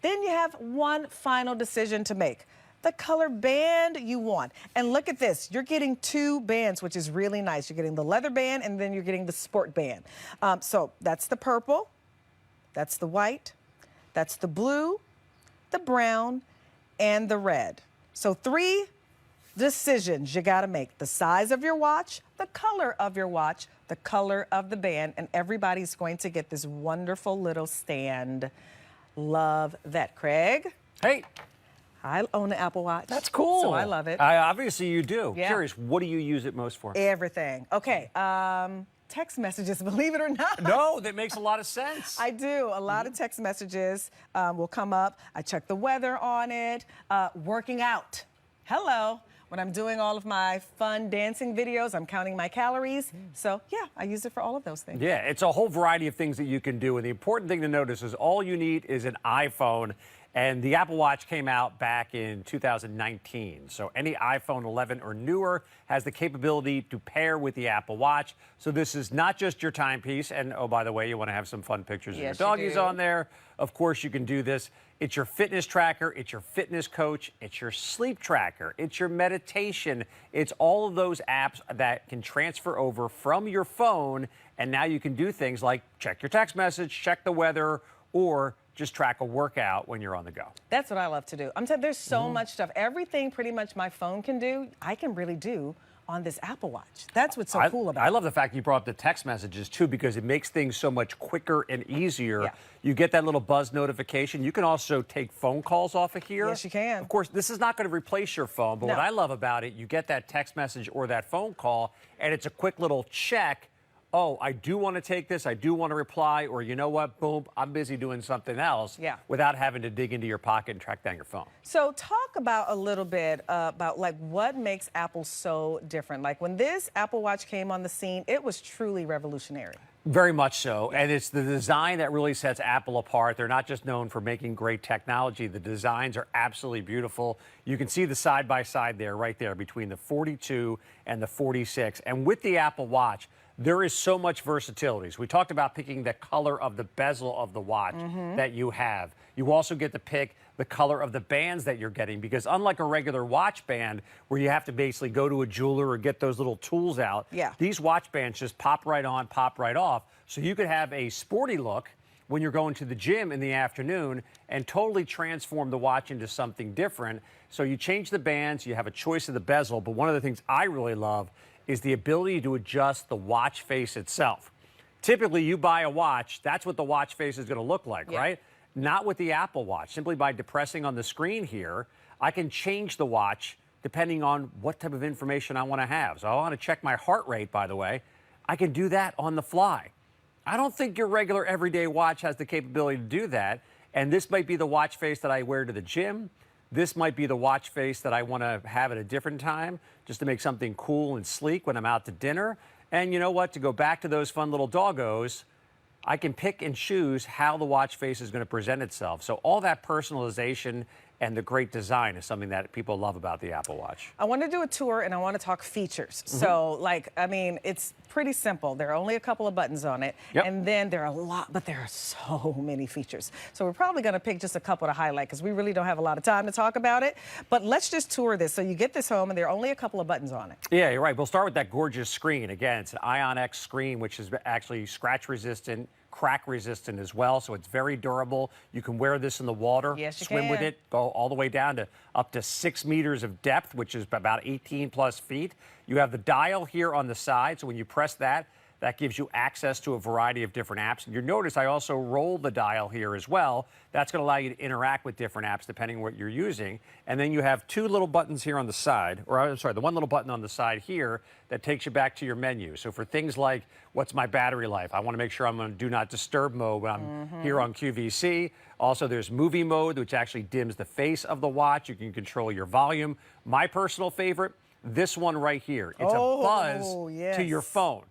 Then you have one final decision to make. The color band you want. And look at this, you're getting 2 bands, which is really nice. You're getting the leather band and then you're getting the sport band. So that's the purple, that's the white, that's the blue, the brown, and the red. So 3 decisions you gotta make. The size of your watch, the color of your watch, the color of the band, and everybody's going to get this wonderful little stand. Love that. Craig? Hey. I own an Apple Watch. That's cool. So I love it. Obviously you do. Yeah. Curious, what do you use it most for? Everything. Okay, text messages, believe it or not. No, that makes a lot of sense. I do. A lot of text messages will come up. I check the weather on it. Working out. Hello. When I'm doing all of my fun dancing videos, I'm counting my calories. So, yeah, I use it for all of those things. Yeah, it's a whole variety of things that you can do. And the important thing to notice is all you need is an iPhone. And the Apple Watch came out back in 2019. So any iPhone 11 or newer has the capability to pair with the Apple Watch. So this is not just your timepiece. And, oh, by the way, you want to have some fun pictures of your doggies on there. Of course, you can do this. It's your fitness tracker. It's your fitness coach. It's your sleep tracker. It's your meditation. It's all of those apps that can transfer over from your phone. And now you can do things like check your text message, check the weather, or just track a workout when you're on the go. That's what I love to do. I'm telling you, there's so much stuff. Everything pretty much my phone can do, I can really do on this Apple Watch. That's what's so cool about it. I love the fact you brought up the text messages, too, because it makes things so much quicker and easier. Yeah. You get that little buzz notification. You can also take phone calls off of here. Yes, you can. Of course, this is not going to replace your phone, but what I love about it, you get that text message or that phone call, and it's a quick little check. Oh, I do want to take this, I do want to reply, or you know what, boom, I'm busy doing something else without having to dig into your pocket and track down your phone. So talk about a little bit about like what makes Apple so different. Like when this Apple Watch came on the scene, it was truly revolutionary. Very much so, and it's the design that really sets Apple apart. They're not just known for making great technology. The designs are absolutely beautiful. You can see the side-by-side there, right there, between the 42 and the 46. And with the Apple Watch, there is so much versatility. So we talked about picking the color of the bezel of the watch that you have. You also get to pick the color of the bands that you're getting, because unlike a regular watch band where you have to basically go to a jeweler or get those little tools out, these watch bands just pop right on, pop right off. So you could have a sporty look when you're going to the gym in the afternoon and totally transform the watch into something different. So you change the bands, you have a choice of the bezel, but one of the things I really love is the ability to adjust the watch face itself. Typically, you buy a watch, that's what the watch face is going to look like, right? Not with the Apple Watch. Simply by depressing on the screen here, I can change the watch depending on what type of information I want to have. So I want to check my heart rate, by the way. I can do that on the fly. I don't think your regular everyday watch has the capability to do that. And this might be the watch face that I wear to the gym. This might be the watch face that I want to have at a different time, just to make something cool and sleek when I'm out to dinner. And you know what? To go back to those fun little doggos, I can pick and choose how the watch face is going to present itself. So all that personalization and the great design is something that people love about the Apple Watch. I want to do a tour and I want to talk features. So, like, I mean, it's pretty simple. There are only a couple of buttons on it. And then there are a lot, but there are so many features. So we're probably going to pick just a couple to highlight because we really don't have a lot of time to talk about it. But let's just tour this. So you get this home and there are only a couple of buttons on it. Yeah, you're right. We'll start with that gorgeous screen. Again, it's an Ion X screen, which is actually scratch resistant, crack resistant as well, so it's very durable. You can wear this in the water, swim with it, go all the way down to up to 6 meters of depth, which is about 18 plus feet. You have the dial here on the side, so when you press that, that gives you access to a variety of different apps. And you'll notice I also roll the dial here as well. That's going to allow you to interact with different apps depending on what you're using. And then you have 2 little buttons here on the side, or I'm sorry, the 1 little button on the side here that takes you back to your menu. So for things like, what's my battery life? I want to make sure I'm on do not disturb mode when I'm here on QVC. Also, there's movie mode, which actually dims the face of the watch. You can control your volume. My personal favorite, this one right here. It's a buzz to your phone.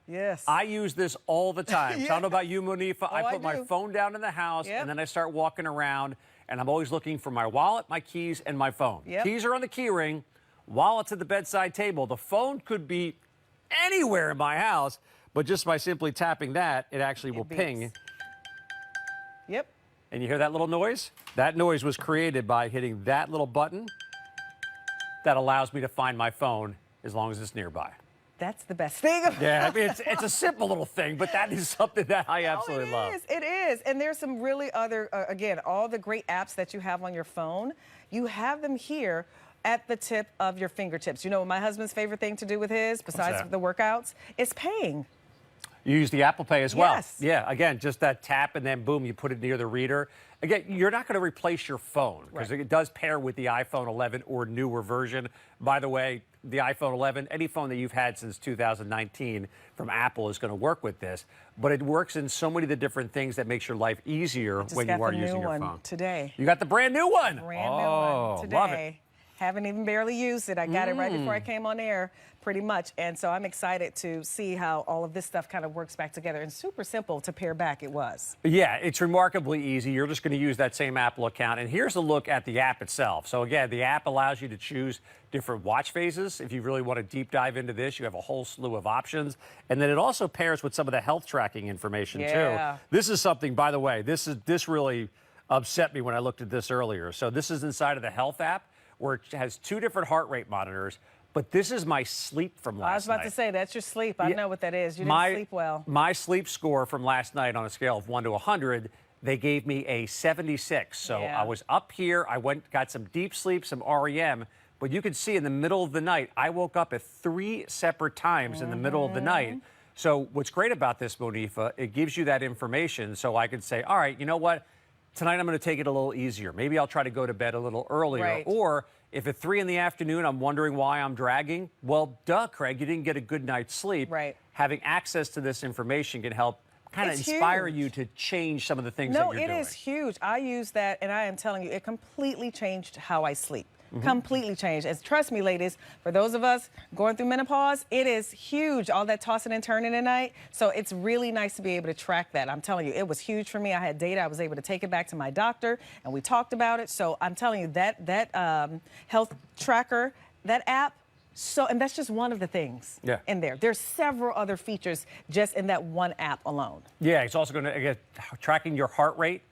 I use this all the time. So I don't know about you, Monifa. I put my phone down in the house, and then I start walking around, and I'm always looking for my wallet, my keys, and my phone. Keys are on the key ring. Wallet's at the bedside table. The phone could be anywhere in my house, but just by simply tapping that, it actually will ping. And you hear that little noise? That noise was created by hitting that little button that allows me to find my phone as long as it's nearby. That's the best thing. Yeah, I mean, it's a simple little thing, but that is something that I absolutely love. It is. And there's some really other, again, all the great apps that you have on your phone, you have them here at the tip of your fingertips. You know what my husband's favorite thing to do with his, besides the workouts, is paying. You use the Apple Pay as well. Yes. Yeah, again, just that tap and then boom, you put it near the reader. Again, you're not going to replace your phone because it does pair with the iPhone 11 or newer version. By the way, the iPhone 11, any phone that you've had since 2019 from Apple is going to work with this, but it works in so many of the different things that makes your life easier when you are using your phone. Today. You got the brand new one. Brand new one today. Love it. Haven't even barely used it. I got it right before I came on air, pretty much. And so I'm excited to see how all of this stuff kind of works back together. And super simple to pair back, it was. Yeah, it's remarkably easy. You're just going to use that same Apple account. And here's a look at the app itself. So again, the app allows you to choose different watch phases. If you really want to deep dive into this, you have a whole slew of options. And then it also pairs with some of the health tracking information too. This is something, by the way, this really upset me when I looked at this earlier. So this is inside of the health app, where it has 2 different heart rate monitors, but this is my sleep from last night. I was about to say, that's your sleep. I know what that is. You didn't sleep well. My sleep score from last night on a scale of 1 to 100, they gave me a 76. So I was up here, got some deep sleep, some REM, but you can see in the middle of the night, I woke up at 3 separate times in the middle of the night. So what's great about this, Monfa, it gives you that information so I could say, all right, you know what? Tonight I'm going to take it a little easier. Maybe I'll try to go to bed a little earlier. Or if at 3 in the afternoon I'm wondering why I'm dragging, well, duh, Craig, you didn't get a good night's sleep. Having access to this information can help kind of inspire you to change some of the things that you're doing. No, it is huge. I use that, and I am telling you, it completely changed how I sleep. Completely changed. And trust me, ladies, for those of us going through menopause, it is huge, all that tossing and turning at night. So it's really nice to be able to track that. I'm telling you, it was huge for me. I had data. I was able to take it back to my doctor, and we talked about it. So I'm telling you, that health tracker, that app, and that's just one of the things in there. There's several other features just in that one app alone. Yeah, it's also going to get tracking your heart rate.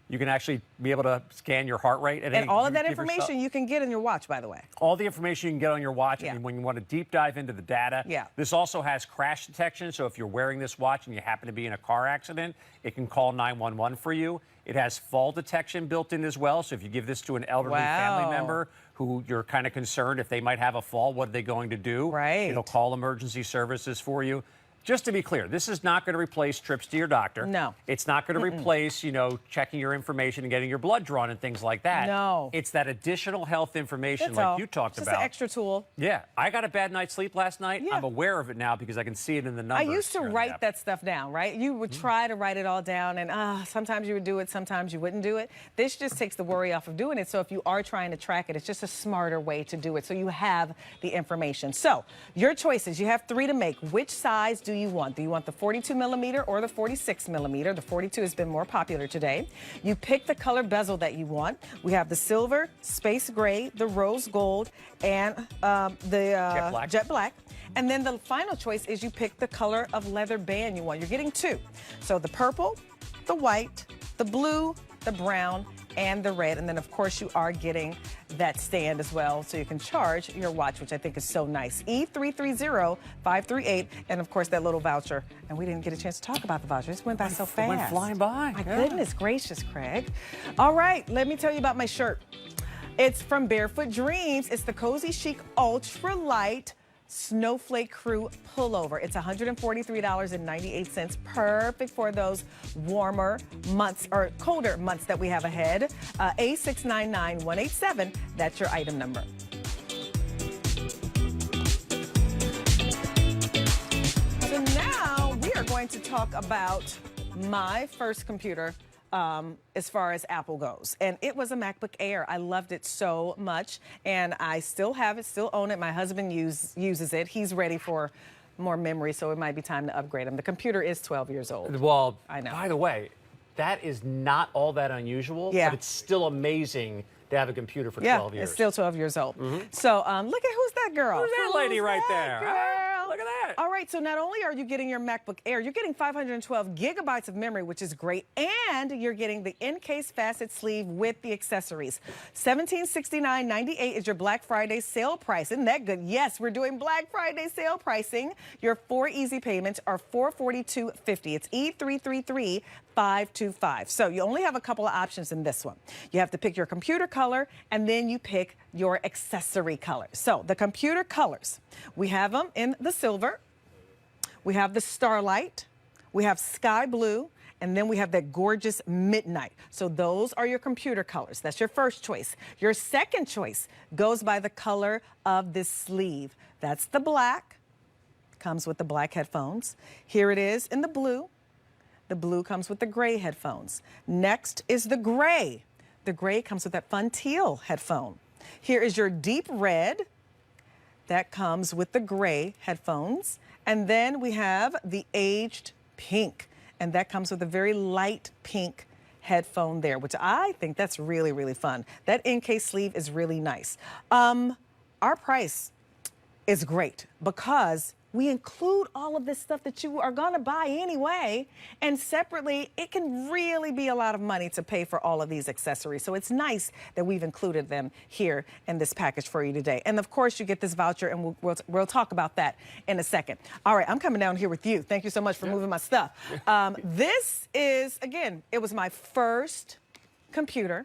You can actually be able to scan your heart rate. And all of that information you can get in your watch, by the way. All the information you can get on your watch when you want to deep dive into the data. This also has crash detection, so if you're wearing this watch and you happen to be in a car accident, it can call 911 for you. It has fall detection built in as well, so if you give this to an elderly family member who you're kind of concerned if they might have a fall, what are they going to do? It'll call emergency services for you. Just to be clear, this is not going to replace trips to your doctor. No. It's not going to replace, you know, checking your information and getting your blood drawn and things like that. No. It's that additional health information like you talked about. Just an extra tool. Yeah. I got a bad night's sleep last night. I'm aware of it now because I can see it in the numbers. I used to write that stuff down, right? You would try to write it all down, and sometimes you would do it, sometimes you wouldn't do it. This just takes the worry off of doing it. So if you are trying to track it, it's just a smarter way to do it. So you have the information. So your choices, you have 3 to make. Which size do you want? Do you want the 42 millimeter or the 46 millimeter? The 42 has been more popular today. You pick the color bezel that you want. We have the silver, space gray, the rose gold, and the jet black. And then the final choice is you pick the color of leather band you want. You're getting 2. So the purple, the white, the blue, the brown, and the red. And then, of course, you are getting that stand as well, so you can charge your watch, which I think is so nice. E330538, and, of course, that little voucher. And we didn't get a chance to talk about the voucher. It went by so fast. It went flying by. My goodness gracious, Craig. All right, let me tell you about my shirt. It's from Barefoot Dreams. It's the Cozy Chic Ultra Light Snowflake Crew pullover. It's $143.98, perfect for those warmer months or colder months that we have ahead. A699187, that's your item number. So now we are going to talk about my first computer as far as Apple goes. And it was a MacBook Air. I loved it so much, and I still have it, still own it. My husband uses it. He's ready for more memory, so it might be time to upgrade him. The computer is 12 years old. Well, I know. By the way, that is not all that unusual, but it's still amazing to have a computer for 12 years. It's still 12 years old. So look at who's that girl? Who's that lady right there? Girl? Look at that. All right. right, so not only are you getting your MacBook Air, you're getting 512 gigabytes of memory, which is great, and you're getting the in-case facet sleeve with the accessories. $1769.98 is your Black Friday sale price. Isn't that good? Yes, we're doing Black Friday sale pricing. Your 4 easy payments are $442.50. It's E333525. So you only have a couple of options in this one. You have to pick your computer color, and then you pick your accessory color. So the computer colors, we have them in the silver, we have the starlight, we have sky blue, and then we have that gorgeous midnight. So those are your computer colors. That's your first choice. Your second choice goes by the color of this sleeve. That's the black, comes with the black headphones. Here it is in the blue. The blue comes with the gray headphones. Next is the gray. The gray comes with that fun teal headphone. Here is your deep red. That comes with the gray headphones. And then we have the aged pink. And that comes with a very light pink headphone there, which I think that's really, really fun. That in-case sleeve is really nice. Our price is great because we include all of this stuff that you are going to buy anyway. And separately, it can really be a lot of money to pay for all of these accessories. So it's nice that we've included them here in this package for you today. And of course, you get this voucher, and we'll talk about that in a second. All right, I'm coming down here with you. Thank you so much for moving my stuff. This is, again, it was my first computer.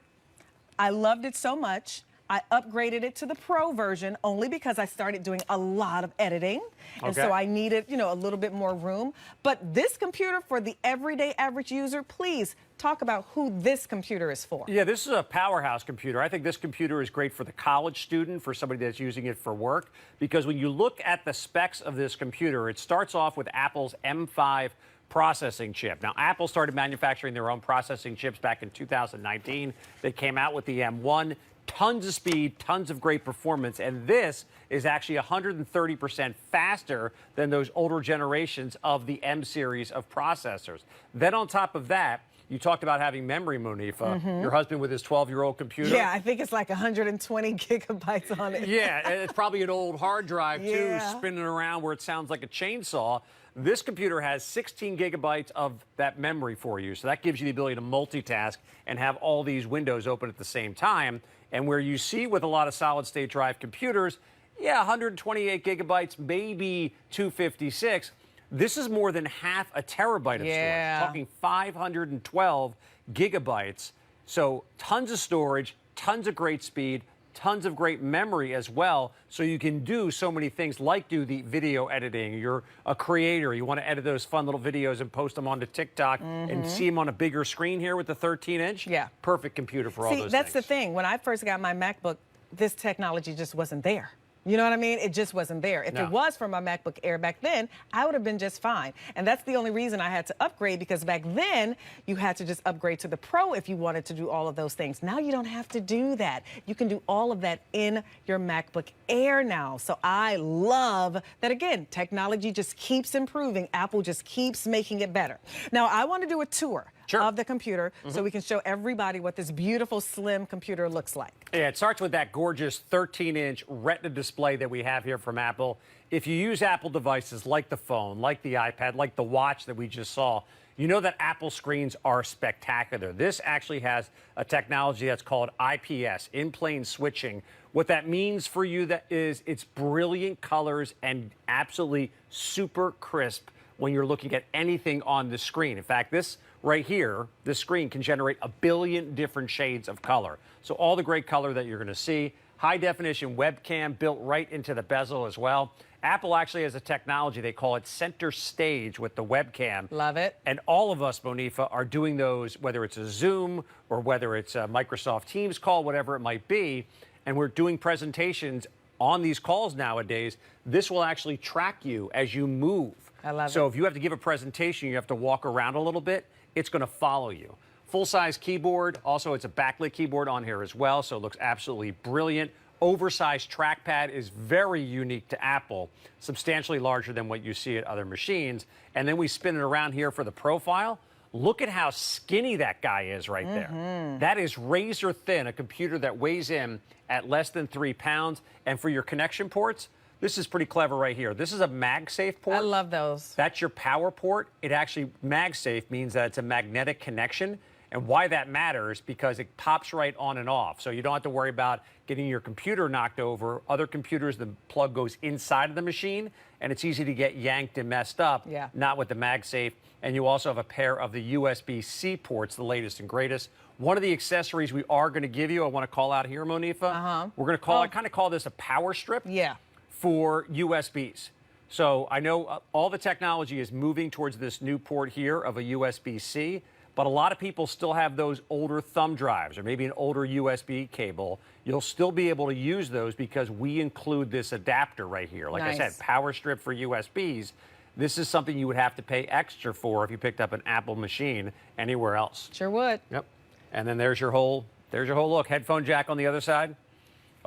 I loved it so much. I upgraded it to the Pro version only because I started doing a lot of editing. And so I needed, you know, a little bit more room. But this computer for the everyday average user, please talk about who this computer is for. Yeah, this is a powerhouse computer. I think this computer is great for the college student, for somebody that's using it for work, because when you look at the specs of this computer, it starts off with Apple's M5 processing chip. Now, Apple started manufacturing their own processing chips back in 2019. They came out with the M1. Tons of speed, tons of great performance, and this is actually 130% faster than those older generations of the M series of processors. Then on top of that, you talked about having memory, Monfa. Your husband with his 12-year-old computer. Yeah, I think it's like 120 gigabytes on it. Yeah, and it's probably an old hard drive, too, spinning around where it sounds like a chainsaw. This computer has 16 gigabytes of that memory for you, so that gives you the ability to multitask and have all these windows open at the same time. And where you see with a lot of solid-state drive computers, yeah, 128 gigabytes, maybe 256. This is more than half a terabyte of storage, talking 512 gigabytes. So tons of storage, tons of great speed, tons of great memory as well, so you can do so many things like do the video editing. You're a creator. You want to edit those fun little videos and post them onto TikTok and see them on a bigger screen here with the 13-inch. Yeah. Perfect computer for all those things. See, that's the thing. When I first got my MacBook, this technology just wasn't there. You know what I mean? It just wasn't there. If it was for my MacBook Air back then, I would have been just fine. And that's the only reason I had to upgrade, because back then you had to just upgrade to the Pro if you wanted to do all of those things. Now you don't have to do that. You can do all of that in your MacBook Air now. So I love that, again, technology just keeps improving. Apple just keeps making it better. Now, I want to do a tour of the computer so we can show everybody what this beautiful, slim computer looks like. Yeah, it starts with that gorgeous 13-inch Retina display that we have here from Apple. If you use Apple devices like the phone, like the iPad, like the watch that we just saw, you know that Apple screens are spectacular. This actually has a technology that's called IPS, in-plane switching. What that means for you is it's brilliant colors and absolutely super crisp when you're looking at anything on the screen. In fact, this right here, this screen can generate 1 billion different shades of color. So all the great color that you're going to see. High definition webcam built right into the bezel as well. Apple actually has a technology, they call it center stage with the webcam. Love it. And all of us, Monfa, are doing those, whether it's a Zoom or whether it's a Microsoft Teams call, whatever it might be. And we're doing presentations on these calls nowadays. This will actually track you as you move. I love it. So if you have to give a presentation, you have to walk around a little bit, it's going to follow you. Full-size keyboard. Also, it's a backlit keyboard on here as well, so it looks absolutely brilliant. Oversized trackpad is very unique to Apple, substantially larger than what you see at other machines. And then we spin it around here for the profile. Look at how skinny that guy is right there. That is razor thin, a computer that weighs in at less than 3 pounds. And for your connection ports, This is pretty clever right here. This is a MagSafe port. I love those. That's your power port. It actually, MagSafe means that it's a magnetic connection. And why that matters, because it pops right on and off. So you don't have to worry about getting your computer knocked over. Other computers, the plug goes inside of the machine, and it's easy to get yanked and messed up. Yeah. Not with the MagSafe. And you also have a pair of the USB-C ports, the latest and greatest. One of the accessories we are going to give you, I want to call out here, Monifa. We're going to call, I kind of call this a power strip. Yeah. For USBs. So I know all the technology is moving towards this new port here of a USB-C, but a lot of people still have those older thumb drives or maybe an older USB cable. You'll still be able to use those because we include this adapter right here. Like I said, power strip for USBs. This is something you would have to pay extra for if you picked up an Apple machine anywhere else. Sure would. Yep. And then there's your whole look. Headphone jack on the other side.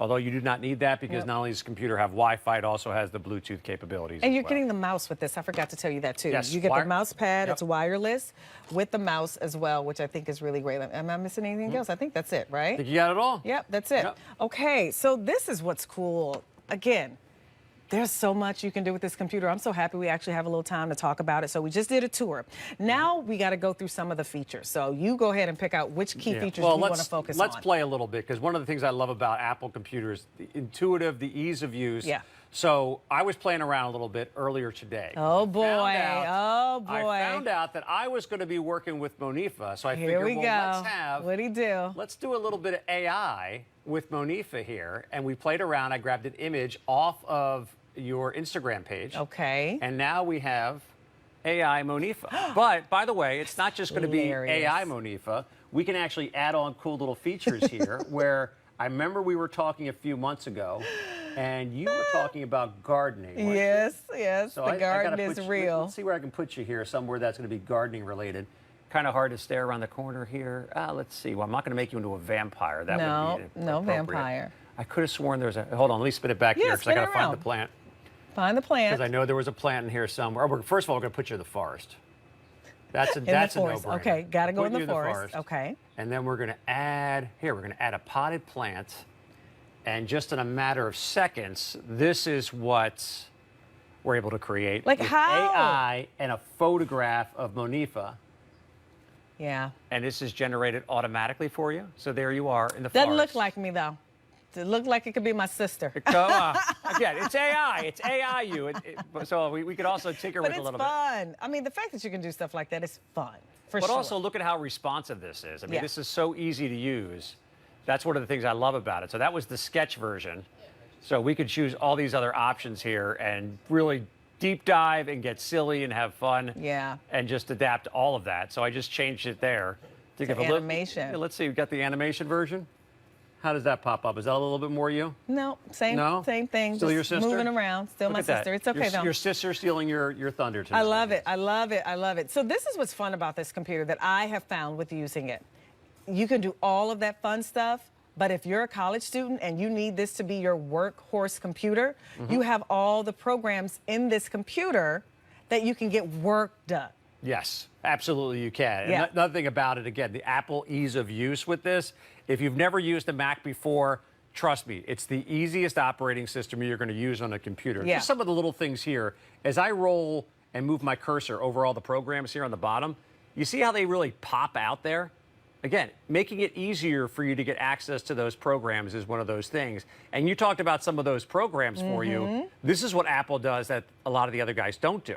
Although you do not need that because not only does this computer have Wi-Fi, it also has the Bluetooth capabilities. And you're getting the mouse with this. I forgot to tell you that too. Yes, you get the mouse pad. It's wireless with the mouse as well, which I think is really great. Am I missing anything else? I think that's it, right? I think you got it all. Yep, that's it. Yep. Okay, so this is what's cool. Again, there's so much you can do with this computer. I'm so happy we actually have a little time to talk about it. So we just did a tour. Now we got to go through some of the features. So you go ahead and pick out which key features you want to focus on. Let's play a little bit because one of the things I love about Apple computers, the intuitive, the ease of use. Yeah. So I was playing around a little bit earlier today. Oh boy! Oh boy! I found out that I was going to be working with Monifa, so I figured, well, let's have. What'd he do? Let's do a little bit of AI with Monifa here, and we played around. I grabbed an image off of your Instagram page. Okay. And now we have AI Monifa. But, by the way, it's not just going to be AI Monifa. We can actually add on cool little features here where I remember we were talking a few months ago, and you were talking about gardening. Yes, yes, so the garden is real. Let's see where I can put you here, somewhere that's going to be gardening related. Kind of hard to stare around the corner here. Let's see. Well, I'm not going to make you into a vampire. That would be no vampire. I could have sworn there's a... Hold on, let me spin it back here because I got to find the plant. Find the plant. Because I know there was a plant in here somewhere. First of all, we're going to put you in the forest. That's a no-brainer. Okay, got to go in the forest. Okay. And then we're going to add, we're going to add a potted plant. And just in a matter of seconds, this is what we're able to create. Like with how? AI and a photograph of Monifa. Yeah. And this is generated automatically for you. So there you are in the forest. Doesn't look like me, though. It looked like it could be my sister. Again, it's AI. It's AI you. So we could also tinker with it a little bit. But it's fun. I mean, the fact that you can do stuff like that is fun, for sure. But also look at how responsive this is. I mean, this is so easy to use. That's one of the things I love about it. So that was the sketch version. So we could choose all these other options here and really deep dive and get silly and have fun. Yeah. And just adapt all of that. So I just changed it there. To animation. Let's see. We've got the animation version. How does that pop up? Is that a little bit more you? No, same thing. Still just your sister? Moving around. Still my sister. It's okay, though. Your sister stealing your thunder tonight. I love it. I love it. I love it. So this is what's fun about this computer that I have found with using it. You can do all of that fun stuff, but if you're a college student and you need this to be your workhorse computer, you have all the programs in this computer that you can get work done. Yes, absolutely you can. And another thing about it, again, the Apple ease of use with this. If you've never used a Mac before, trust me, it's the easiest operating system you're going to use on a computer. Just some of the little things here. As I roll and move my cursor over all the programs here on the bottom, you see how they really pop out there? Again, making it easier for you to get access to those programs is one of those things. And you talked about some of those programs for you. This is what Apple does that a lot of the other guys don't do.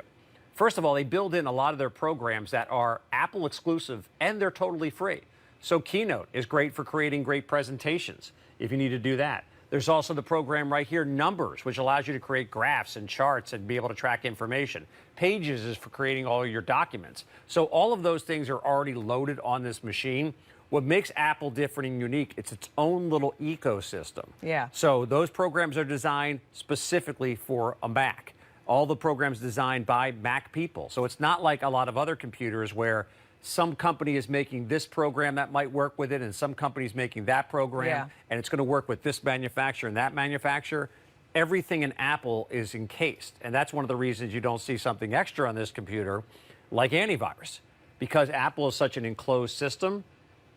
First of all, they build in a lot of their programs that are Apple exclusive, and they're totally free. So Keynote is great for creating great presentations if you need to do that. There's also the program right here, Numbers, which allows you to create graphs and charts and be able to track information. Pages is for creating all of your documents. So all of those things are already loaded on this machine. What makes Apple different and unique, it's its own little ecosystem. Yeah. So those programs are designed specifically for a Mac. All the programs designed by Mac people. So it's not like a lot of other computers where some company is making this program that might work with it and some company's making that program and it's going to work with this manufacturer and that manufacturer. Everything in Apple is encased. And that's one of the reasons you don't see something extra on this computer like antivirus. Because Apple is such an enclosed system,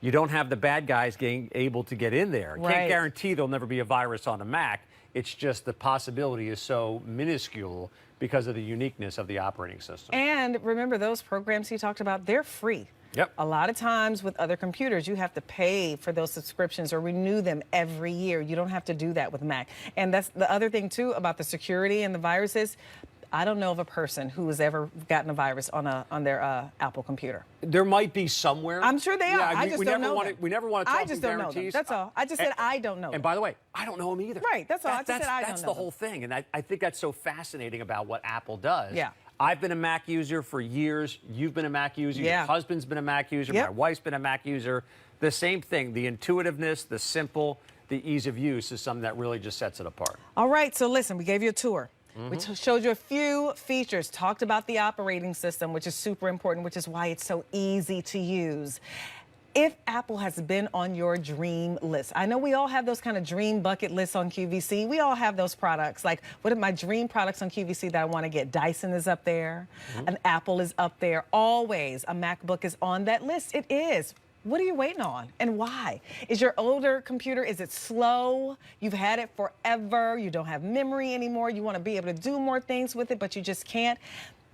you don't have the bad guys getting able to get in there. Right. Can't guarantee there'll never be a virus on a Mac. It's just the possibility is so minuscule because of the uniqueness of the operating system. And remember, those programs he talked about, they're free. Yep. A lot of times with other computers, you have to pay for those subscriptions or renew them every year. You don't have to do that with Mac. And that's the other thing, too, about the security and the viruses. I don't know of a person who has ever gotten a virus on their Apple computer. There might be somewhere. I'm sure they are. I just don't know them. We never want to talk I just don't know them. That's all. I just said I don't know them. And by the way, I don't know them either. Right, that's all. I just said I don't know That's the them. whole thing. And I think that's so fascinating about what Apple does. Yeah. I've been a Mac user for years. You've been a Mac user. Yeah. Your husband's been a Mac user. Yep. My wife's been a Mac user. The same thing. The intuitiveness, the simple, the ease of use is something that really just sets it apart. All right, so listen, we gave you a tour. We showed you a few features, talked about the operating system, which is super important, which is why it's so easy to use. If Apple has been on your dream list, I know we all have those kind of dream bucket lists on QVC. We all have those products. Like, what are my dream products on QVC that I want to get? Dyson is up there. An Apple is up there. Always a MacBook is on that list. It is. What are you waiting on and why? Is your older computer, is it slow? You've had it forever. You don't have memory anymore. You want to be able to do more things with it, but you just can't.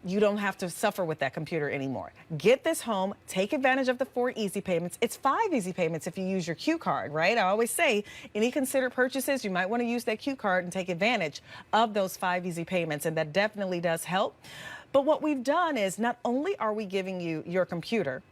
You don't have to suffer with that computer anymore. Get this home, take advantage of the 4 easy payments. It's 5 easy payments if you use your Q card, right? I always say any considered purchases, you might want to use that Q card and take advantage of those 5 easy payments, and that definitely does help. But what we've done is not only are we giving you your computer,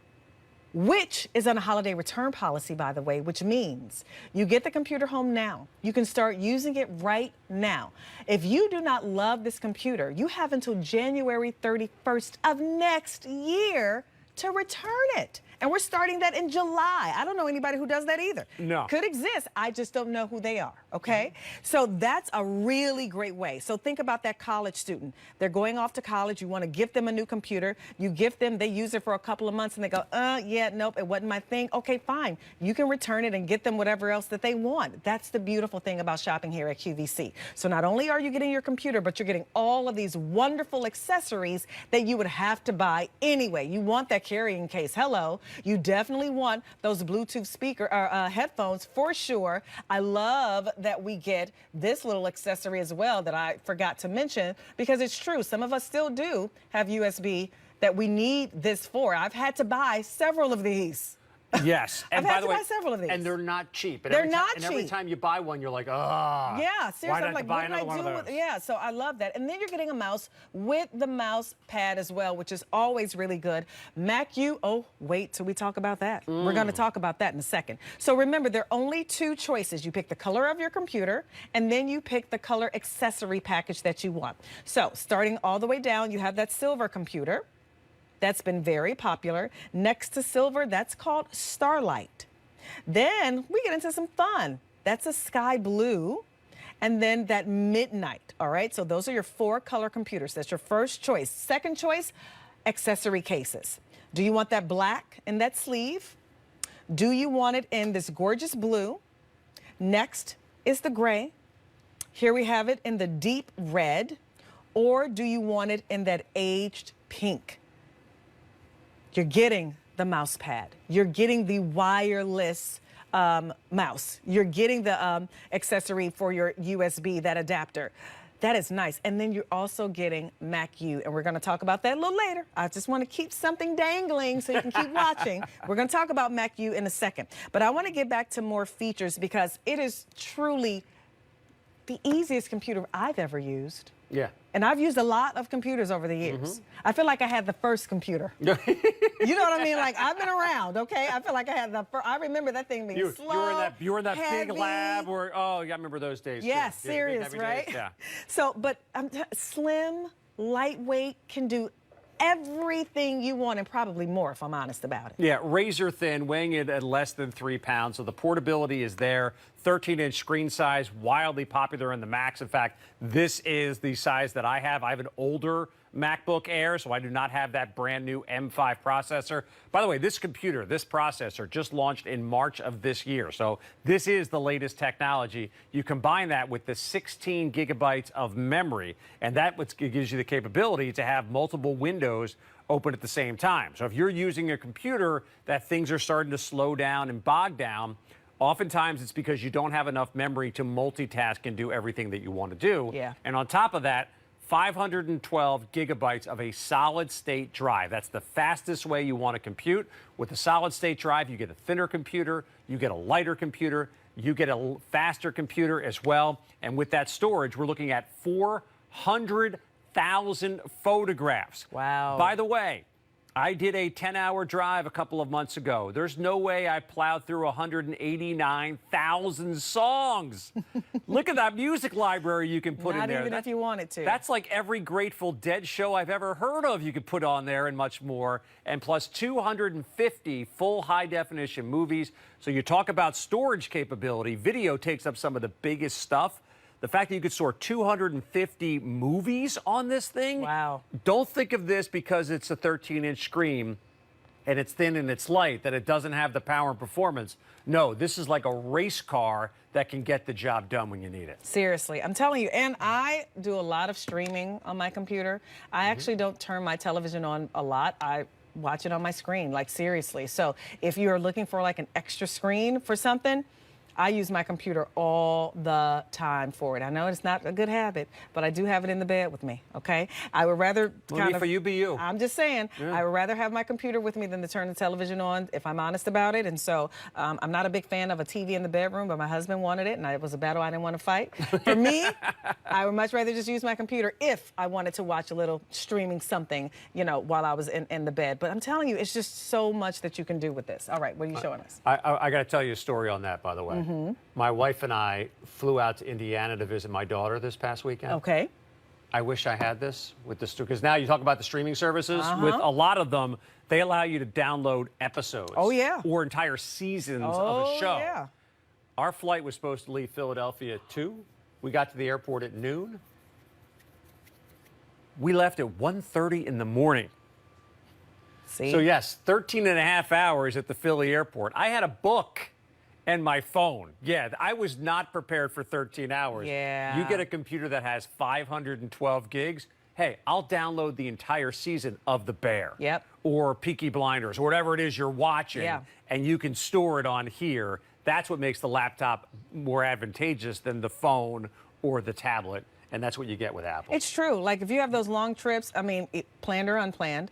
which is on a holiday return policy, by the way, which means you get the computer home now. You can start using it right now. If you do not love this computer, you have until January 31st of next year to return it. And we're starting that in July. I don't know anybody who does that either. No. Could exist. I just don't know who they are, okay? So that's a really great way. So think about that college student. They're going off to college. You want to gift them a new computer. You gift them, they use it for a couple of months, and they go, yeah, nope, it wasn't my thing. Okay, fine. You can return it and get them whatever else that they want. That's the beautiful thing about shopping here at QVC. So not only are you getting your computer, but you're getting all of these wonderful accessories that you would have to buy anyway. You want that carrying case. Hello. You definitely want those Bluetooth headphones for sure. I love that we get this little accessory as well that I forgot to mention, because it's true. Some of us still do have USB that we need this for. I've had to buy several of these. Yes. And I've by had the to way, buy several of these. And they're not cheap. And They're not And every cheap. time you buy one, you're like, ah. Yeah, seriously, Why I'm not like, buy what do another I one do of those? Yeah, so I love that. And then you're getting a mouse with the mouse pad as well, which is always really good. Mac U, oh, wait till we talk about that. We're going to talk about that in a second. So remember, there are only 2 choices. You pick the color of your computer, and then you pick the color accessory package that you want. So starting all the way down, you have that silver computer. That's been very popular. Next to silver, that's called Starlight. Then we get into some fun. That's a sky blue. And then that midnight, all right? So those are your 4 color computers. That's your first choice. Second choice, accessory cases. Do you want that black in that sleeve? Do you want it in this gorgeous blue? Next is the gray. Here we have it in the deep red. Or do you want it in that aged pink? You're getting the mouse pad. You're getting the wireless mouse. You're getting the accessory for your USB, that adapter. That is nice. And then you're also getting Mac U, and we're going to talk about that a little later. I just want to keep something dangling so you can keep watching. We're going to talk about Mac U in a second. But I want to get back to more features because it is truly the easiest computer I've ever used. Yeah. And I've used a lot of computers over the years. I feel like I had the first computer. You know what I mean? Like, I've been around, okay? I feel like I had the first. I remember that thing being slow, you were in that big heavy. lab where, oh, yeah, I remember those days. Yeah, too. serious, Big, right? days. Yeah. So, but slim, lightweight, can do everything you want and probably more, if I'm honest about it. Yeah, razor thin, weighing it at less than 3 pounds. So the portability is there. 13-inch screen size, wildly popular in the Macs. In fact, this is the size that I have. I have an older MacBook Air, so I do not have that brand new M5 processor. By the way, this computer, this processor, just launched in March of this year. So this is the latest technology. You combine that with the 16 gigabytes of memory, and that gives you the capability to have multiple windows open at the same time. So if you're using a computer that things are starting to slow down and bog down, oftentimes it's because you don't have enough memory to multitask and do everything that you want to do. Yeah. And on top of that, 512 gigabytes of a solid-state drive. That's the fastest way you want to compute. With a solid-state drive, you get a thinner computer, you get a lighter computer, you get a faster computer as well. And with that storage, we're looking at 400,000 photographs. Wow. By the way, I did a 10-hour drive a couple of months ago. There's no way I plowed through 189,000 songs. Look at that music library you can put in there. Not even if you wanted to. That's like every Grateful Dead show I've ever heard of you could put on there and much more. And plus 250 full high-definition movies. So you talk about storage capability. Video takes up some of the biggest stuff. The fact that you could store 250 movies on this thing. Wow. Don't think of this because it's a 13-inch screen and it's thin and it's light, that it doesn't have the power and performance. No, this is like a race car that can get the job done when you need it. Seriously, I'm telling you. And I do a lot of streaming on my computer. I actually don't turn my television on a lot. I watch it on my screen, like seriously. So if you're looking for like an extra screen for something, I use my computer all the time for it. I know it's not a good habit, but I do have it in the bed with me, okay? I would rather kind of... for you, be you. I'm just saying, Yeah. I would rather have my computer with me than to turn the television on, if I'm honest about it. And so I'm not a big fan of a TV in the bedroom, but my husband wanted it, and it was a battle I didn't want to fight. For me, I would much rather just use my computer if I wanted to watch a little streaming something, you know, while I was in the bed. But I'm telling you, it's just so much that you can do with this. All right, what are you showing us? I got to tell you a story on that, by the way. My wife and I flew out to Indiana to visit my daughter this past weekend. Okay. I wish I had this with this, because now you talk about the streaming services. With a lot of them, they allow you to download episodes. Oh, yeah. Or entire seasons of a show. Yeah. Our flight was supposed to leave Philadelphia at 2. We got to the airport at noon. We left at 1:30 in the morning. See? So, yes, 13 and a half hours at the Philly airport. I had a book and my phone. Yeah, I was not prepared for 13 hours. Yeah. You get a computer that has 512 gigs. Hey, I'll download the entire season of The Bear. Yep. Or Peaky Blinders, or whatever it is you're watching. Yeah. And you can store it on here. That's what makes the laptop more advantageous than the phone or the tablet. And that's what you get with Apple. It's true. Like, if you have those long trips, I mean, planned or unplanned,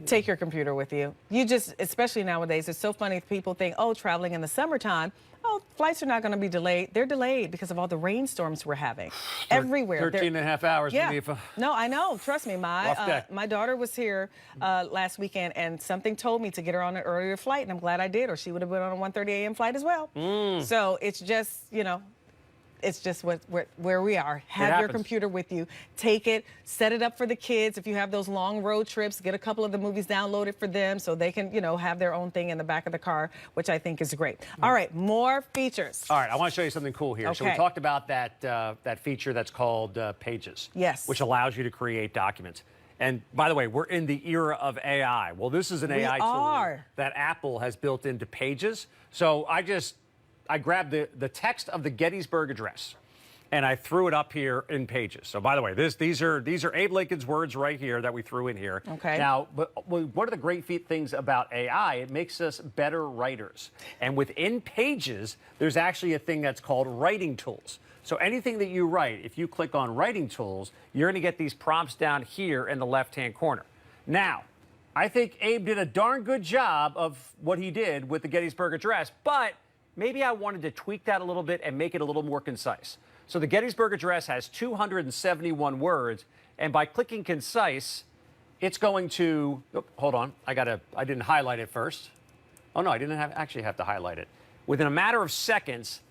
take your computer with you. You just, especially nowadays, it's so funny if people think, oh, traveling in the summertime, oh, flights are not going to be delayed. They're delayed because of all the rainstorms we're having everywhere. 13 and a half hours. Yeah. No, I know. Trust me. Rough day. My daughter was here last weekend, and something told me to get her on an earlier flight, and I'm glad I did, or she would have been on a 1:30 a.m. flight as well. So it's just, you know, it's just where we are. Have your computer with you. Take it, set it up for the kids. If you have those long road trips, get a couple of the movies downloaded for them so they can, you know, have their own thing in the back of the car, which I think is great. All right, more features. All right, I want to show you something cool here. Okay. So we talked about that feature that's called Pages. Yes. Which allows you to create documents. And by the way, we're in the era of AI. Well, this is an AI tool that Apple has built into Pages. So I grabbed the text of the Gettysburg Address, and I threw it up here in Pages. So, by the way, these are Abe Lincoln's words right here that we threw in here. Okay. Now, but one of the great things about AI, it makes us better writers. And within Pages, there's actually a thing that's called writing tools. So anything that you write, if you click on writing tools, you're going to get these prompts down here in the left-hand corner. Now, I think Abe did a darn good job of what he did with the Gettysburg Address, but maybe I wanted to tweak that a little bit and make it a little more concise. So the Gettysburg Address has 271 words, and by clicking concise, it's going to, hold on, I didn't highlight it first. Oh no, I didn't actually have to highlight it. Within a matter of seconds,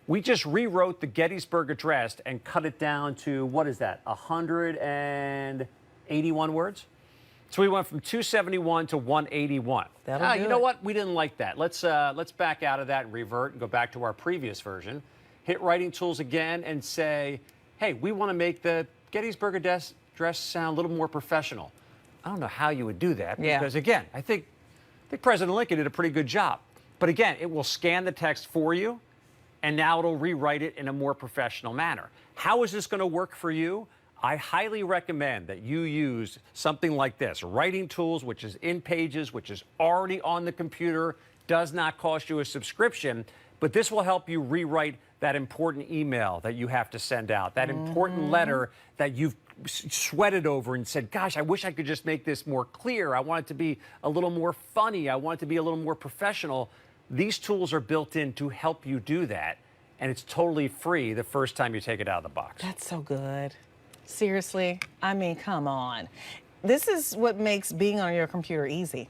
we just rewrote the Gettysburg Address and cut it down to, what is that, 181 words? So we went from 271 to 181. That'll do you know it. what? We didn't like that. Let's back out of that and revert and go back to our previous version. Hit writing tools again and say, hey, we want to make the Gettysburg Address sound a little more professional. I don't know how you would do that because, again, I think President Lincoln did a pretty good job. But again, it will scan the text for you, and now it'll rewrite it in a more professional manner. How is this going to work for you? I highly recommend that you use something like this, Writing Tools, which is in Pages, which is already on the computer, does not cost you a subscription, but this will help you rewrite that important email that you have to send out, that important letter that you've sweated over and said, gosh, I wish I could just make this more clear. I want it to be a little more funny. I want it to be a little more professional. These tools are built in to help you do that, and it's totally free the first time you take it out of the box. That's so good. Seriously, I mean, come on. This is what makes being on your computer easy.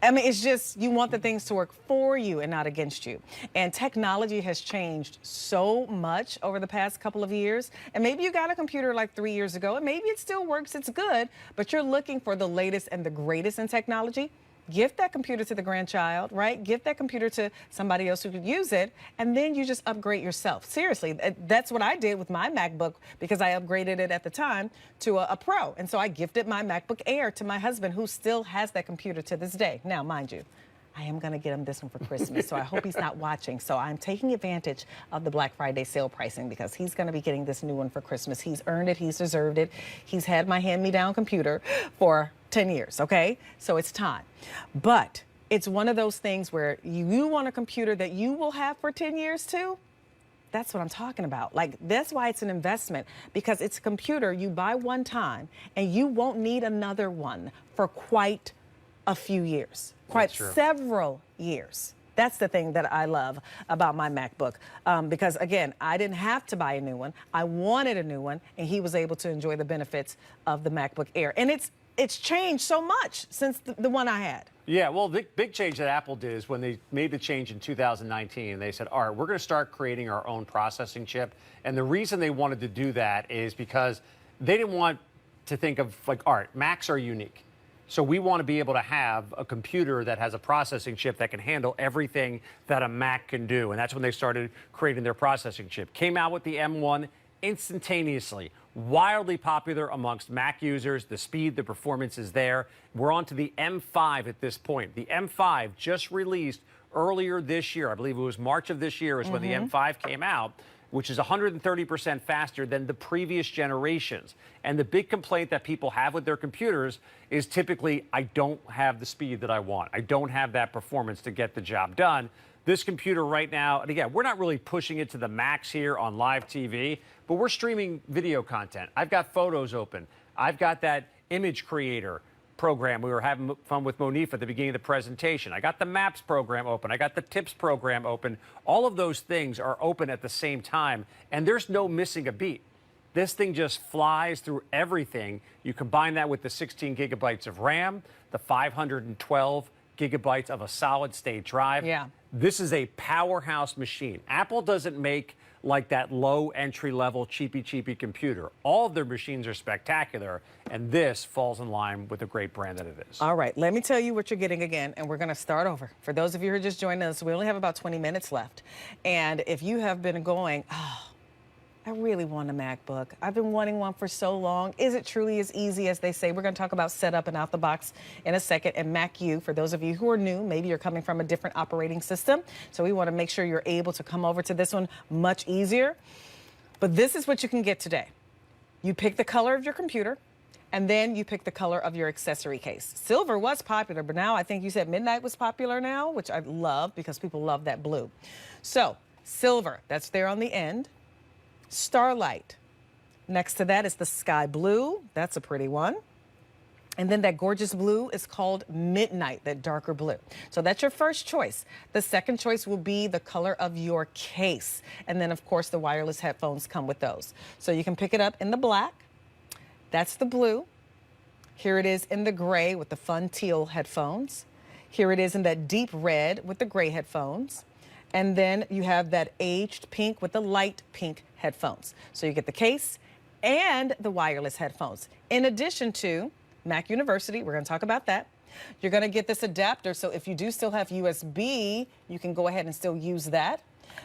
I mean, it's just you want the things to work for you and not against you. And technology has changed so much over the past couple of years. And maybe you got a computer like 3 years ago, and maybe it still works, it's good, but you're looking for the latest and the greatest in technology. Gift that computer to the grandchild, right? Gift that computer to somebody else who could use it, and then you just upgrade yourself. Seriously, that's what I did with my MacBook because I upgraded it at the time to a Pro. And so I gifted my MacBook Air to my husband, who still has that computer to this day. Now, mind you, I am going to get him this one for Christmas, so I hope he's not watching. So I'm taking advantage of the Black Friday sale pricing because he's going to be getting this new one for Christmas. He's earned it. He's deserved it. He's had my hand-me-down computer for 10 years, okay? So it's time. But it's one of those things where you want a computer that you will have for 10 years too. That's what I'm talking about. Like, that's why it's an investment, because it's a computer you buy one time and you won't need another one for quite a few years, quite several years. That's the thing that I love about my MacBook, because, again, I didn't have to buy a new one. I wanted a new one, and he was able to enjoy the benefits of the MacBook Air. And it's changed so much since the one I had. Yeah, well, the big change that Apple did is when they made the change in 2019, they said, all right, we're going to start creating our own processing chip. And the reason they wanted to do that is because they didn't want to think of, like, all right, Macs are unique. So we want to be able to have a computer that has a processing chip that can handle everything that a Mac can do. And that's when they started creating their processing chip. Came out with the M1 instantaneously. Wildly popular amongst Mac users. The speed, the performance is there. We're on to the M5 at this point. The M5 just released earlier this year. I believe it was March of this year is when the M5 came out, which is 130% faster than the previous generations. And the big complaint that people have with their computers is typically, I don't have the speed that I want. I don't have that performance to get the job done. This computer right now, and again, we're not really pushing it to the max here on live TV, but we're streaming video content. I've got photos open. I've got that image creator program we were having fun with Monfa at the beginning of the presentation. I got the Maps program open. I got the Tips program open. All of those things are open at the same time, and there's no missing a beat. This thing just flies through everything. You combine that with the 16 gigabytes of RAM, the 512 gigabytes of a solid-state drive. Yeah. This is a powerhouse machine. Apple doesn't make like that low entry-level cheapy computer. All of their machines are spectacular, and this falls in line with the great brand that it is. All right, let me tell you what you're getting again, and we're going to start over. For those of you who are just joining us, we only have about 20 minutes left. And if you have been going, oh, I really want a MacBook. I've been wanting one for so long. Is it truly as easy as they say? We're going to talk about setup and out the box in a second. And Mac U, for those of you who are new, maybe you're coming from a different operating system. So we want to make sure you're able to come over to this one much easier. But this is what you can get today. You pick the color of your computer, and then you pick the color of your accessory case. Silver was popular, but now I think you said midnight was popular now, which I love because people love that blue. So silver, that's there on the end. Starlight. Next to that is the sky blue. That's a pretty one. And then that gorgeous blue is called midnight, that darker blue. So that's your first choice. The second choice will be the color of your case. And then, of course, the wireless headphones come with those. So you can pick it up in the black. That's the blue. Here it is in the gray with the fun teal headphones. Here it is in that deep red with the gray headphones. And then you have that aged pink with the light pink headphones. So you get the case and the wireless headphones, in addition to Mac University. We're going to talk about that. You're going to get this adapter, so if you do still have USB, you can go ahead and still use that.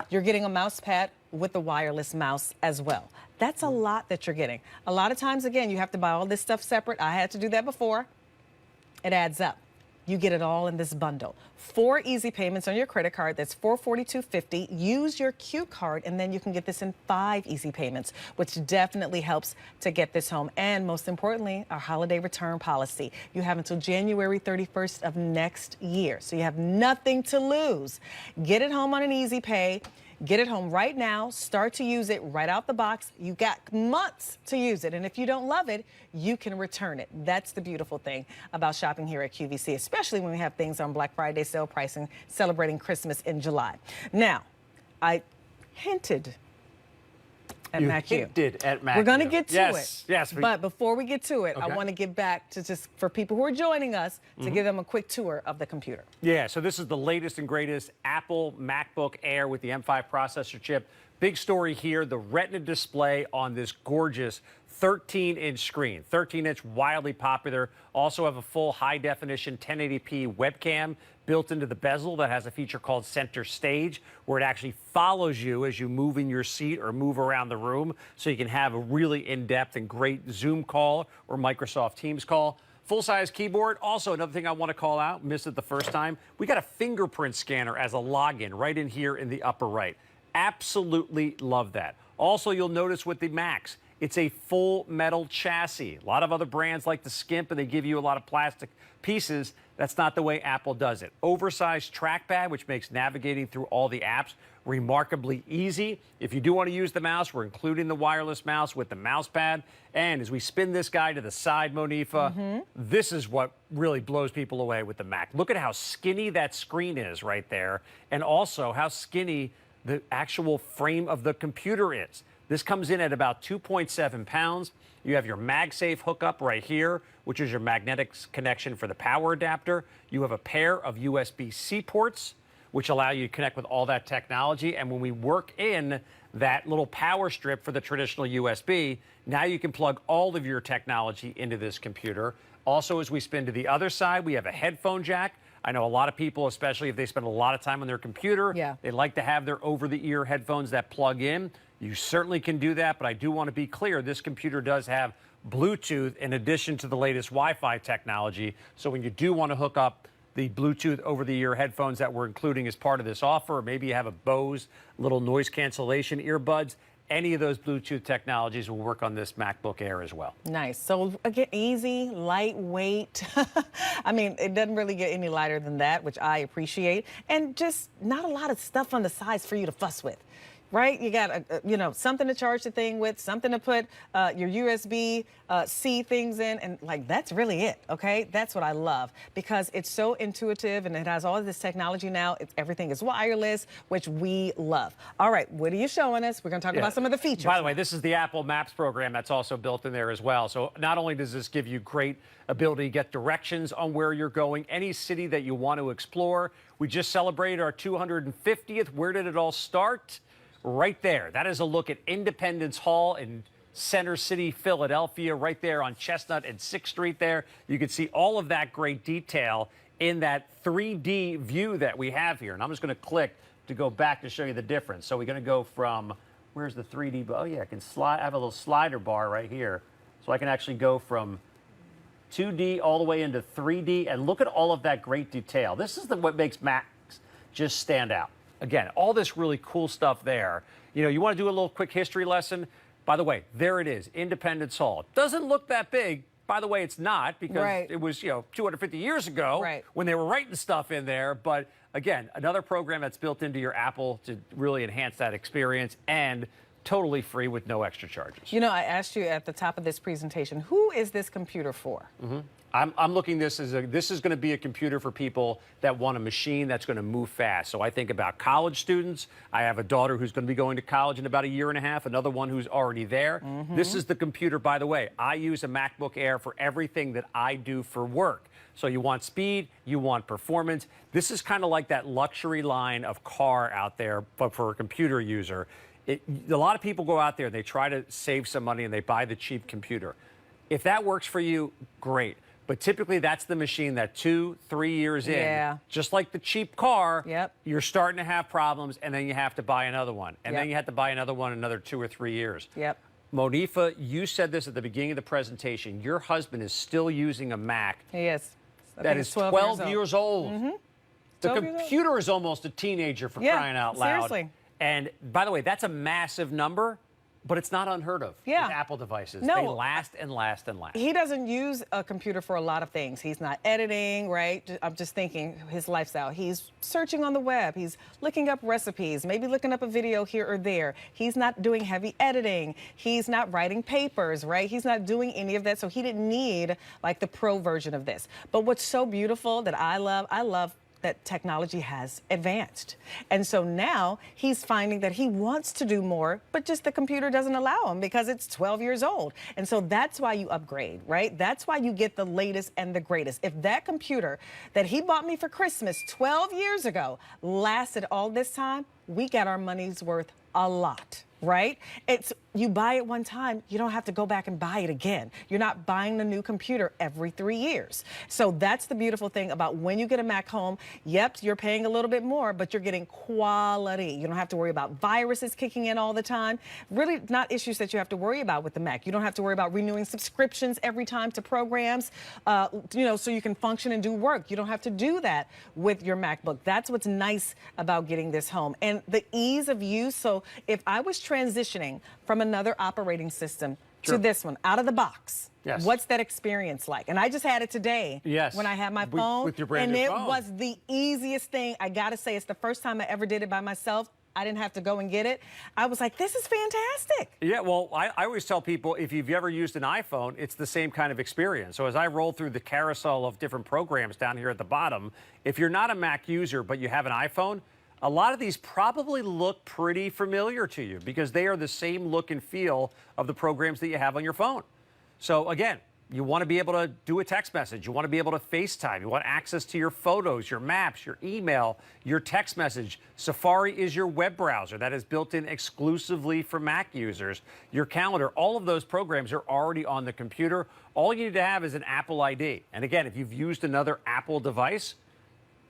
You're getting a mouse pad with the wireless mouse as well. That's a lot that you're getting. A lot of times, again, you have to buy all this stuff separate. I had to do that before. It adds up. You get it all in this bundle. 4 easy payments on your credit card. That's $442.50. Use your Q card, and then you can get this in 5 easy payments, which definitely helps to get this home. And most importantly, our holiday return policy. You have until January 31st of next year, so you have nothing to lose. Get it home on an easy pay. Get it home right now. Start to use it right out the box. You got months to use it. And if you don't love it, you can return it. That's the beautiful thing about shopping here at QVC, especially when we have things on Black Friday sale pricing, celebrating Christmas in July. Now, I hinted at Mac U. We're going to get to it. Yes. But before we get to it, I want to get back to just for people who are joining us to give them a quick tour of the computer. Yeah, so this is the latest and greatest Apple MacBook Air with the M5 processor chip. Big story here, the Retina display on this gorgeous 13-inch screen. 13-inch, wildly popular. Also have a full high-definition 1080p webcam built into the bezel that has a feature called Center Stage, where it actually follows you as you move in your seat or move around the room, so you can have a really in-depth and great Zoom call or Microsoft Teams call. Full-size keyboard. Also, another thing I want to call out, missed it the first time, we got a fingerprint scanner as a login right in here in the upper right. Absolutely love that. Also, you'll notice with the Macs, it's a full metal chassis. A lot of other brands like to skimp and they give you a lot of plastic pieces. That's not the way Apple does it. Oversized trackpad, which makes navigating through all the apps remarkably easy. If you do want to use the mouse, we're including the wireless mouse with the mouse pad. And as we spin this guy to the side, Monifa, this is what really blows people away with the Mac. Look at how skinny that screen is right there, and also how skinny the actual frame of the computer is. This comes in at about 2.7 pounds. You have your MagSafe hookup right here, which is your magnetic connection for the power adapter. You have a pair of USB-C ports, which allow you to connect with all that technology. And when we work in that little power strip for the traditional USB, now you can plug all of your technology into this computer. Also, as we spin to the other side, we have a headphone jack. I know a lot of people, especially if they spend a lot of time on their computer, they like to have their over-the-ear headphones that plug in. You certainly can do that, but I do want to be clear, this computer does have Bluetooth in addition to the latest Wi-Fi technology. So when you do want to hook up the Bluetooth over-the-ear headphones that we're including as part of this offer, or maybe you have a Bose little noise cancellation earbuds, any of those Bluetooth technologies will work on this MacBook Air as well. Nice. So again, easy, lightweight. I mean, it doesn't really get any lighter than that, which I appreciate. And just not a lot of stuff on the sides for you to fuss with. Right? You got, you know, something to charge the thing with, something to put your USB-C things in, and like that's really it, okay? That's what I love because it's so intuitive and it has all of this technology now. Everything is wireless, which we love. All right, what are you showing us? We're going to talk about some of the features. By the way, this is the Apple Maps program that's also built in there as well. So not only does this give you great ability to get directions on where you're going, any city that you want to explore. We just celebrated our 250th. Where did it all start? Right there. That is a look at Independence Hall in Center City, Philadelphia, right there on Chestnut and 6th Street there. You can see all of that great detail in that 3D view that we have here. And I'm just going to click to go back to show you the difference. So we're going to go from, where's the 3D? Oh, yeah, I can slide. I have a little slider bar right here. So I can actually go from 2D all the way into 3D. And look at all of that great detail. This is what makes Macs just stand out. Again, all this really cool stuff there. You know, you want to do a little quick history lesson? By the way, there it is, Independence Hall. Doesn't look that big. By the way, it's not because it was, 250 years ago when they were writing stuff in there. But again, another program that's built into your Apple to really enhance that experience and totally free with no extra charges. You know, I asked you at the top of this presentation, who is this computer for? I'm looking this as this is going to be a computer for people that want a machine that's going to move fast. So I think about college students. I have a daughter who's going to be going to college in about a year and a half, another one who's already there. This is the computer, by the way. I use a MacBook Air for everything that I do for work. So you want speed, you want performance. This is kind of like that luxury line of car out there, but for a computer user. A lot of people go out there, they try to save some money and they buy the cheap computer. If that works for you, great. But typically, that's the machine that 2-3 years in, Yeah. just like the cheap car, Yep. you're starting to have problems, and then you have to buy another one. And Yep. then you have to buy another one another 2 or 3 years. Yep. Monifa, you said this at the beginning of the presentation. Your husband is still using a Mac He is. I that think is it's 12 years old. Mm-hmm. The 12 years old. computer is almost a teenager, for Yeah, crying out loud. seriously. And by the way, that's a massive number, but it's not unheard of Yeah. with Apple devices. No. They last and last and last. He doesn't use a computer for a lot of things. He's not editing, right? I'm just thinking his lifestyle. He's searching on the web. He's looking up recipes, maybe looking up a video here or there. He's not doing heavy editing. He's not writing papers, right? He's not doing any of that. So he didn't need like the pro version of this. But what's so beautiful that I love that technology has advanced. And so now he's finding that he wants to do more, but just the computer doesn't allow him because it's 12 years old. And so that's why you upgrade, right? That's why you get the latest and the greatest. If that computer that he bought me for Christmas 12 years ago lasted all this time, we got our money's worth a lot. Right? It's you buy it one time, you don't have to go back and buy it again. You're not buying the new computer every 3 years. So that's the beautiful thing about when you get a Mac home. Yep, you're paying a little bit more, but you're getting quality. You don't have to worry about viruses kicking in all the time. Really not issues that you have to worry about with the Mac. You don't have to worry about renewing subscriptions every time to programs, so you can function and do work. You don't have to do that with your MacBook. That's what's nice about getting this home. And the ease of use. So if I was transitioning from another operating system Sure. to this one out of the box, Yes. what's that experience like? And I just had it today. Yes. When I had my phone, with your brand and new it phone. was the easiest thing. I gotta say, it's the first time I ever did it by myself. I didn't have to go and get it. I was like, this is fantastic. Yeah, well, I always tell people, if you've ever used an iPhone, it's the same kind of experience. So as I roll through the carousel of different programs down here at the bottom, if you're not a Mac user but you have an iPhone, a lot of these probably look pretty familiar to you because they are the same look and feel of the programs that you have on your phone. So again, you want to be able to do a text message. You want to be able to FaceTime. You want access to your photos, your maps, your email, your text message. Safari is your web browser that is built in exclusively for Mac users. Your calendar, all of those programs are already on the computer. All you need to have is an Apple ID. And again, if you've used another Apple device,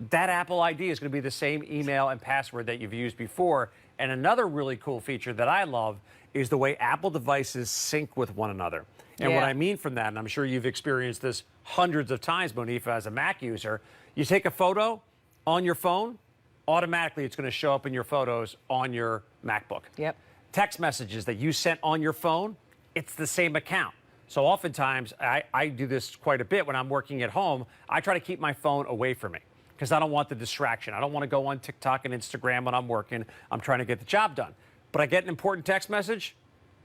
that Apple ID is going to be the same email and password that you've used before. And another really cool feature that I love is the way Apple devices sync with one another. And what I mean from that, and I'm sure you've experienced this hundreds of times, Monifa, as a Mac user, you take a photo on your phone, automatically it's going to show up in your photos on your MacBook. Yep. Text messages that you sent on your phone, it's the same account. So oftentimes, I do this quite a bit when I'm working at home. I try to keep my phone away from me because I don't want the distraction. I don't want to go on TikTok and Instagram when I'm working. I'm trying to get the job done. But I get an important text message,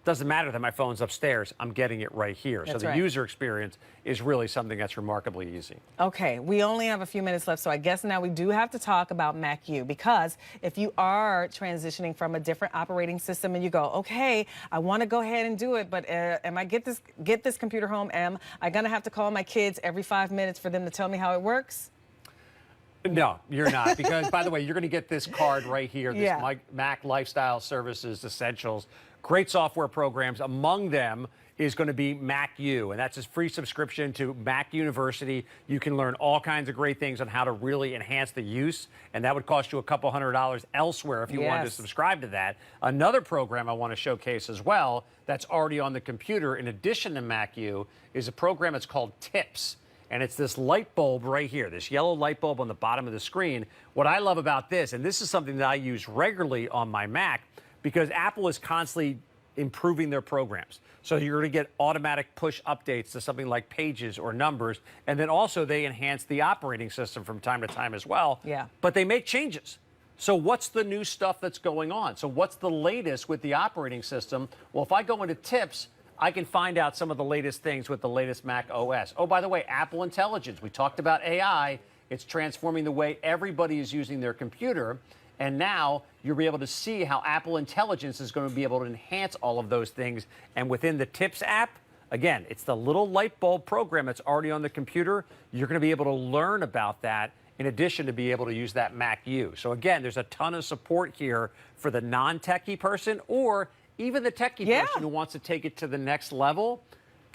doesn't matter that my phone's upstairs. I'm getting it right here. That's so the right. user experience is really something that's remarkably easy. Okay, we only have a few minutes left, so I guess now we do have to talk about Mac U, because if you are transitioning from a different operating system and you go, okay, I want to go ahead and do it, but am I get this computer home? Am I gonna have to call my kids every 5 minutes for them to tell me how it works? No, you're not. Because, by the way, you're going to get this card right here, this Yeah. Mac Lifestyle Services Essentials. Great software programs. Among them is going to be Mac U, and that's a free subscription to Mac University. You can learn all kinds of great things on how to really enhance the use, and that would cost you a couple $100 elsewhere if you wanted to Yes. subscribe to that. Another program I want to showcase as well that's already on the computer in addition to Mac U is a program that's called Tips. And it's this light bulb right here, this yellow light bulb on the bottom of the screen. What I love about this, and this is something that I use regularly on my Mac, because Apple is constantly improving their programs. So you're going to get automatic push updates to something like Pages or Numbers. And then also they enhance the operating system from time to time as well. Yeah. But they make changes. So what's the new stuff that's going on? So what's the latest with the operating system? Well, if I go into Tips, I can find out some of the latest things with the latest Mac OS. Oh, by the way, Apple Intelligence. We talked about AI. It's transforming the way everybody is using their computer. And now you'll be able to see how Apple Intelligence is going to be able to enhance all of those things. And within the Tips app, again, it's the little light bulb program that's already on the computer. You're going to be able to learn about that in addition to be able to use that Mac U. So again, there's a ton of support here for the non-techie person or even the techie person who wants to take it to the next level.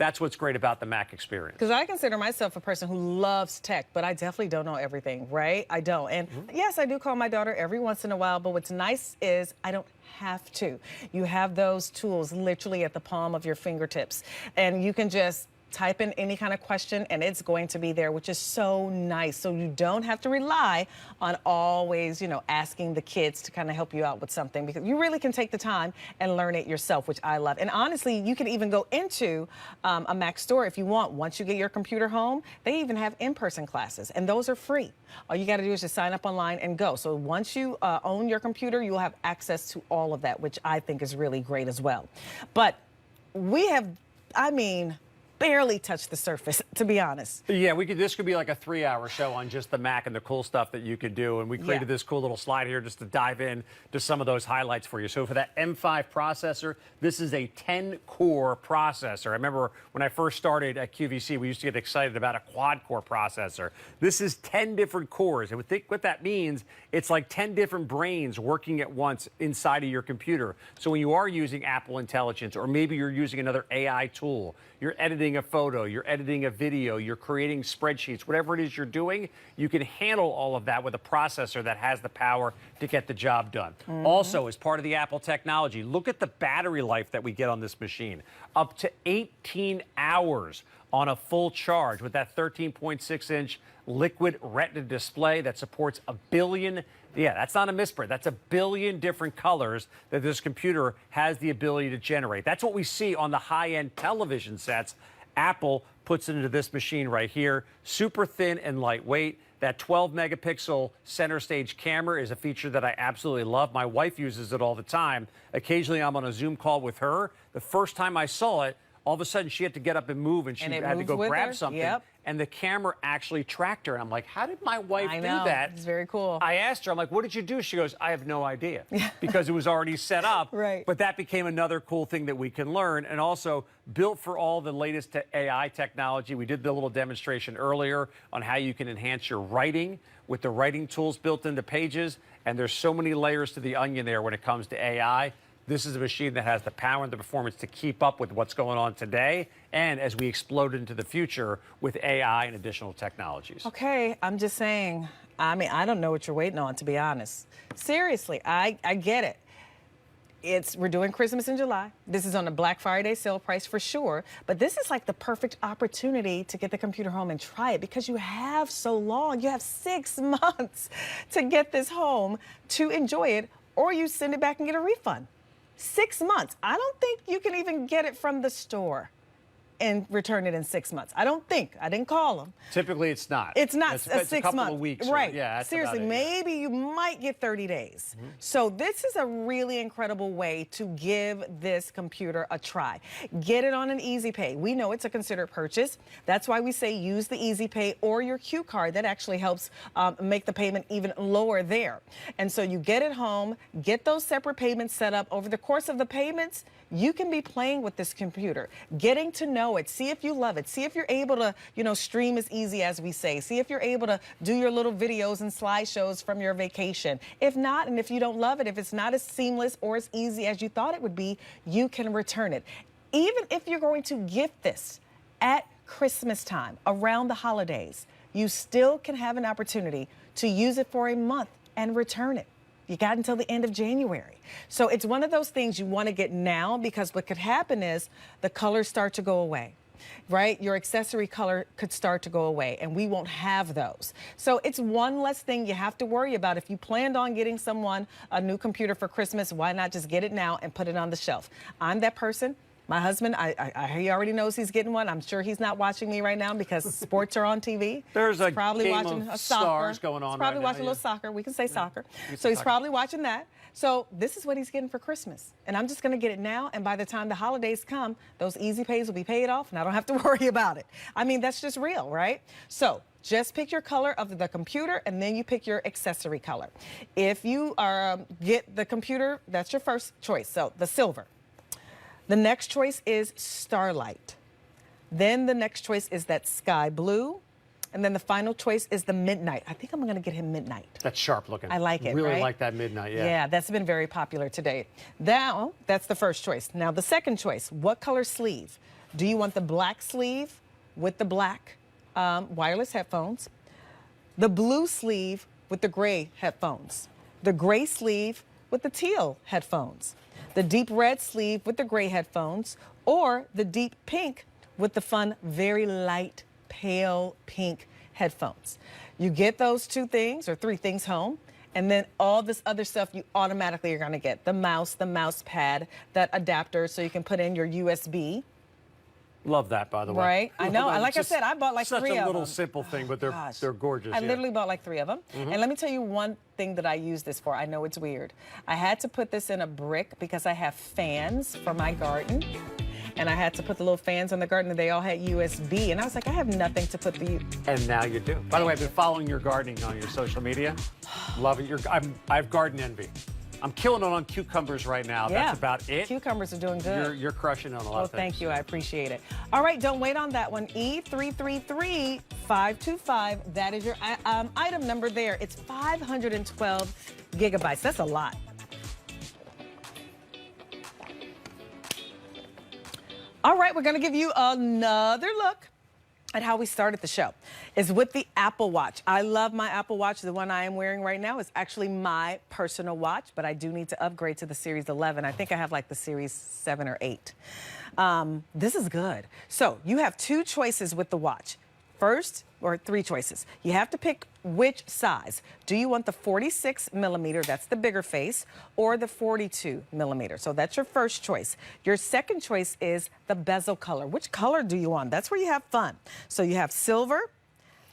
That's what's great about the Mac experience. Because I consider myself a person who loves tech, but I definitely don't know everything, right? I don't. And yes, I do call my daughter every once in a while, but what's nice is I don't have to. You have those tools literally at the palm of your fingertips, and you can just type in any kind of question and it's going to be there, which is so nice. So you don't have to rely on always, asking the kids to kind of help you out with something, because you really can take the time and learn it yourself, which I love. And honestly, you can even go into a Mac store if you want. Once you get your computer home, they even have in-person classes, and those are free. All you got to do is just sign up online and go. So once you own your computer, you'll have access to all of that, which I think is really great as well. But we have, barely touched the surface, to be honest. Yeah, this could be like a 3-hour show on just the Mac and the cool stuff that you could do. And we created this cool little slide here just to dive in to some of those highlights for you. So for that M5 processor, this is a 10-core processor. I remember when I first started at QVC, we used to get excited about a quad-core processor. This is 10 different cores. And what that means, it's like 10 different brains working at once inside of your computer. So when you are using Apple Intelligence, or maybe you're using another AI tool, you're editing a photo, you're editing a video, you're creating spreadsheets, whatever it is you're doing, you can handle all of that with a processor that has the power to get the job done. Also, as part of the Apple technology, look at the battery life that we get on this machine. Up to 18 hours on a full charge with that 13.6-inch liquid retina display that supports 1 billion. Yeah, that's not a misprint. That's 1 billion different colors that this computer has the ability to generate. That's what we see on the high-end television sets. Apple puts it into this machine right here. Super thin and lightweight. That 12-megapixel center stage camera is a feature that I absolutely love. My wife uses it all the time. Occasionally, I'm on a Zoom call with her. The first time I saw it, all of a sudden, she had to get up and move, and she had to go grab something. And the camera actually tracked her. And I'm like, how did my wife do that? It's very cool. I asked her, I'm like, what did you do? She goes, I have no idea, because it was already set up. Right. But that became another cool thing that we can learn. And also built for all the latest AI technology. We did the little demonstration earlier on how you can enhance your writing with the writing tools built into Pages. And there's so many layers to the onion there when it comes to AI. This is a machine that has the power and the performance to keep up with what's going on today, and as we explode into the future with AI and additional technologies. Okay, I'm just saying, I don't know what you're waiting on, to be honest. Seriously, I get it. We're doing Christmas in July. This is on a Black Friday sale price for sure, but this is like the perfect opportunity to get the computer home and try it, because you have so long. You have 6 months to get this home to enjoy it, or you send it back and get a refund. 6 months. I don't think you can even get it from the store and return it in 6 months. I don't think. I didn't call them. Typically, it's not. It's not it's a 6 a couple months. of weeks. Right. Yeah, that's seriously, about it. maybe you might get 30 days. So this is a really incredible way to give this computer a try. Get it on an Easy Pay. We know it's a considered purchase. That's why we say use the Easy Pay or your Q card. That actually helps make the payment even lower there. And so you get it home, get those separate payments set up. Over the course of the payments, you can be playing with this computer, getting to know it, see if you love it, see if you're able to, stream as easy as we say, see if you're able to do your little videos and slideshows from your vacation. If not, and if you don't love it, if it's not as seamless or as easy as you thought it would be, you can return it. Even if you're going to gift this at Christmas time, around the holidays, you still can have an opportunity to use it for a month and return it. You got until the end of January. So it's one of those things you want to get now, because what could happen is the colors start to go away, right? Your accessory color could start to go away, and we won't have those. So it's one less thing you have to worry about. If you planned on getting someone a new computer for Christmas, why not just get it now and put it on the shelf? I'm that person. My husband, he already knows he's getting one. I'm sure he's not watching me right now because sports are on TV. There's a probably game watching of a soccer. stars going on He's probably right watching now, a little soccer. We can say soccer. He's So he's soccer. probably watching that. So this is what he's getting for Christmas. And I'm just going to get it now. And by the time the holidays come, those Easy Pays will be paid off, and I don't have to worry about it. That's just real, right? So just pick your color of the computer, and then you pick your accessory color. If you get the computer, that's your first choice. So the silver. The next choice is Starlight. Then the next choice is that sky blue. And then the final choice is the midnight. I think I'm going to get him midnight. That's sharp looking. I like it, Really right? like that midnight, yeah. Yeah, that's been very popular today. Now, that's the first choice. Now, the second choice, what color sleeve? Do you want the black sleeve with the black wireless headphones, the blue sleeve with the gray headphones, the gray sleeve with the teal headphones, the deep red sleeve with the gray headphones, or the deep pink with the fun, very light, pale pink headphones? You get those 2 things or 3 things home, and then all this other stuff you automatically are going to get. The mouse pad, that adapter so you can put in your USB. Love that, by the way. Right? I know. Like I said, I bought like 3 of them. Such a little simple thing, but they're gorgeous. I literally bought like 3 of them. And let me tell you one thing that I use this for. I know it's weird. I had to put this in a brick because I have fans for my garden. And I had to put the little fans on the garden, and they all had USB. And I was like, I have nothing to put the... And now you do. By the way, I've been following your gardening on your social media. Love it. I have garden envy. I'm killing it on cucumbers right now. Yeah. That's about it. Cucumbers are doing good. You're crushing on a lot of things. Thank you. I appreciate it. All right, don't wait on that one. E333525. That is your item number there. It's 512 gigabytes. That's a lot. All right, we're going to give you another look at how we started the show. Is with the Apple Watch. I love my Apple Watch. The one I am wearing right now is actually my personal watch, but I do need to upgrade to the Series 11. I think I have like the Series 7 or 8. This is good. So you have 2 choices with the watch. First, or 3 choices. You have to pick which size. Do you want the 46 millimeter, that's the bigger face, or the 42 millimeter? So that's your first choice. Your second choice is the bezel color. Which color do you want? That's where you have fun. So you have silver,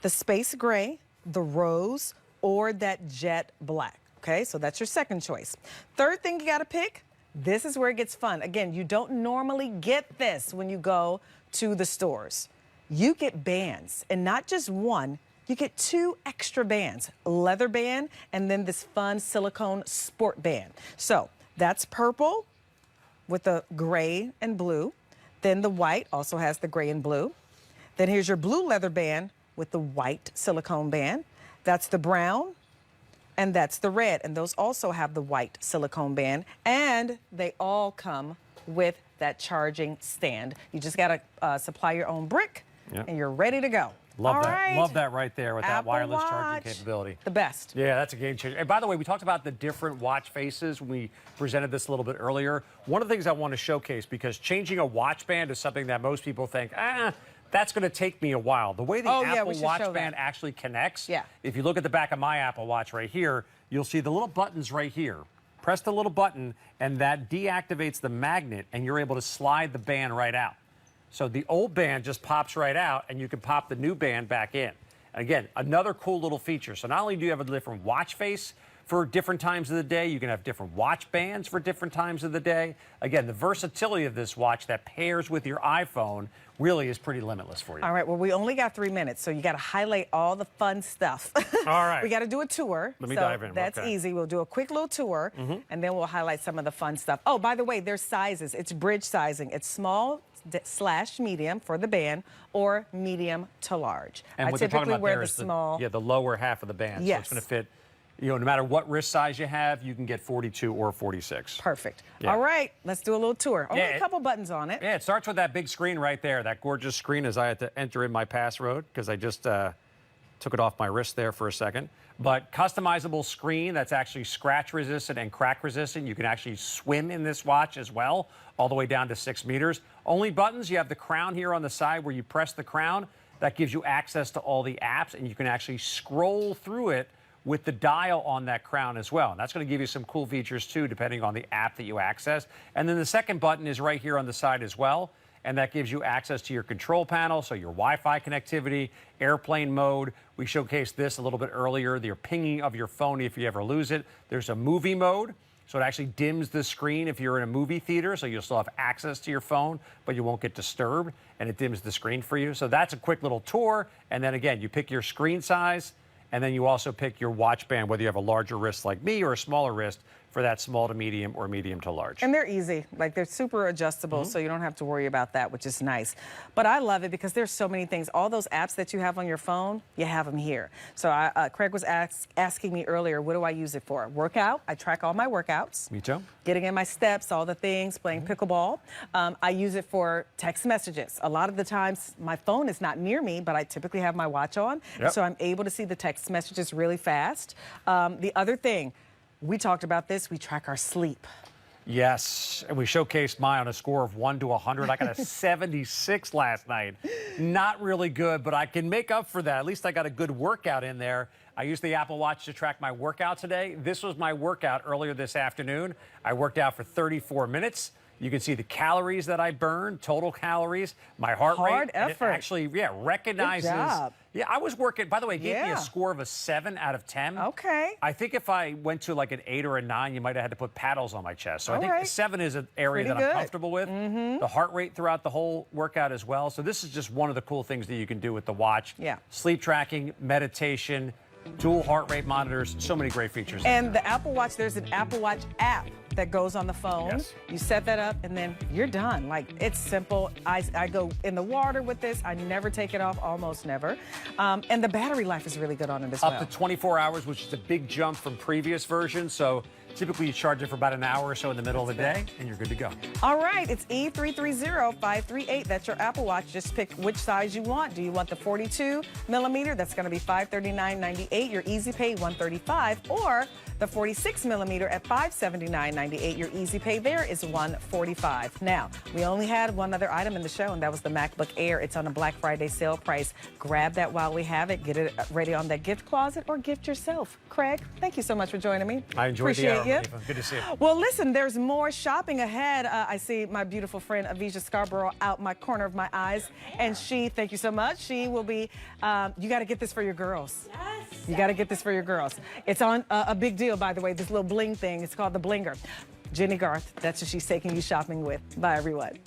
the space gray, the rose, or that jet black. Okay, so that's your second choice. Third thing you got to pick, this is where it gets fun. Again, you don't normally get this when you go to the stores. You get bands, and not just one, you get 2 extra bands, a leather band and then this fun silicone sport band. So that's purple with the gray and blue. Then the white also has the gray and blue. Then here's your blue leather band with the white silicone band. That's the brown, and that's the red. And those also have the white silicone band, and they all come with that charging stand. You just got to supply your own brick. Yep. And you're ready to go. Love that. Right. Love that right there with that wireless charging capability. The best. Yeah, that's a game changer. And by the way, we talked about the different watch faces when we presented this a little bit earlier. One of the things I want to showcase, because changing a watch band is something that most people think, that's going to take me a while. The way the Apple Watch band actually connects, if you look at the back of my Apple Watch right here, you'll see the little buttons right here. Press the little button, and that deactivates the magnet, and you're able to slide the band right out. So the old band just pops right out, and you can pop the new band back in. And again, another cool little feature. So not only do you have a different watch face for different times of the day, you can have different watch bands for different times of the day. Again, the versatility of this watch that pairs with your iPhone really is pretty limitless for you. All right, well, we only got 3 minutes, so you got to highlight all the fun stuff. All right. We got to do a tour. Let me dive in. That's easy. We'll do a quick little tour, and then we'll highlight some of the fun stuff. Oh, by the way, there's sizes. It's bridge sizing. It's small / medium for the band, or medium to large. And I what typically wear there the is small. the lower half of the band. Yes. So it's going to fit, no matter what wrist size you have, you can get 42 or 46. Perfect. Yeah. All right, let's do a little tour. Only a couple buttons on it. Yeah, it starts with that big screen right there, that gorgeous screen, as I had to enter in my password because I just took it off my wrist there for a second. But customizable screen that's actually scratch resistant and crack resistant. You can actually swim in this watch as well, all the way down to 6 meters. Only buttons, you have the crown here on the side where you press the crown. That gives you access to all the apps, and you can actually scroll through it with the dial on that crown as well. And that's going to give you some cool features too, depending on the app that you access. And then the second button is right here on the side as well. And that gives you access to your control panel, so your Wi-Fi connectivity, airplane mode. We showcased this a little bit earlier, the pinging of your phone if you ever lose it. There's a movie mode, so it actually dims the screen if you're in a movie theater, so you'll still have access to your phone, but you won't get disturbed, and it dims the screen for you. So that's a quick little tour. And then again, you pick your screen size, and then you also pick your watch band, whether you have a larger wrist like me or a smaller wrist, for that small to medium or medium to large. And they're easy. Like, they're super adjustable, so you don't have to worry about that, which is nice. But I love it because there's so many things. All those apps that you have on your phone, you have them here. So Craig was asking me earlier, what do I use it for? Workout. I track all my workouts. Me too. Getting in my steps, all the things, playing pickleball. I use it for text messages. A lot of the times, my phone is not near me, but I typically have my watch on. Yep. So I'm able to see the text messages really fast. The other thing, we talked about this, we track our sleep. Yes, and we showcased mine on a score of 1 to 100. I got a 76 last night. Not really good, but I can make up for that. At least I got a good workout in there. I used the Apple Watch to track my workout today. This was my workout earlier this afternoon. I worked out for 34 minutes. You can see the calories that I burned, total calories, my heart rate. Hard effort. It actually, recognizes. Good job. Yeah, I was working. By the way, it gave me a Yeah. score of a 7 out of 10. Okay. I think if I went to like an 8 or a 9, you might have had to put paddles on my chest. So I think a 7 is an area Pretty that good. I'm comfortable with. The heart rate throughout the whole workout as well. So this is just one of the cool things that you can do with the watch. Yeah. Sleep tracking, meditation, dual heart rate monitors, so many great features. And the Apple Watch, there's an Apple Watch app that goes on the phone. Yes. You set that up and then you're done. Like, it's simple. I go in the water with this. I never take it off, almost never. And the battery life is really good on it as well. Up to 24 hours, which is a big jump from previous versions. So typically you charge it for about an hour or so in the middle of the day, and you're good to go. All right, it's E330538. That's your Apple Watch. Just pick which size you want. Do you want the 42 millimeter? That's going to be $539.98. Your Easy Pay $135, or the 46 millimeter at $579.98. Your Easy Pay there is $145. Now, we only had one other item in the show, and that was the MacBook Air. It's on a Black Friday sale price. Grab that while we have it. Get it ready on that gift closet or gift yourself. Craig, thank you so much for joining me. I enjoyed Appreciate the hour, you. Eva. Good to see you. Well, listen, there's more shopping ahead. I see my beautiful friend Avisha Scarborough out my corner of my eyes, and she, thank you so much, she will be, you got to get this for your girls. Yes. You got to get this for your girls. It's on a big deal, by the way, this little bling thing. It's called the Blinger. Jenny Garth, that's what she's taking you shopping with. Bye, everyone.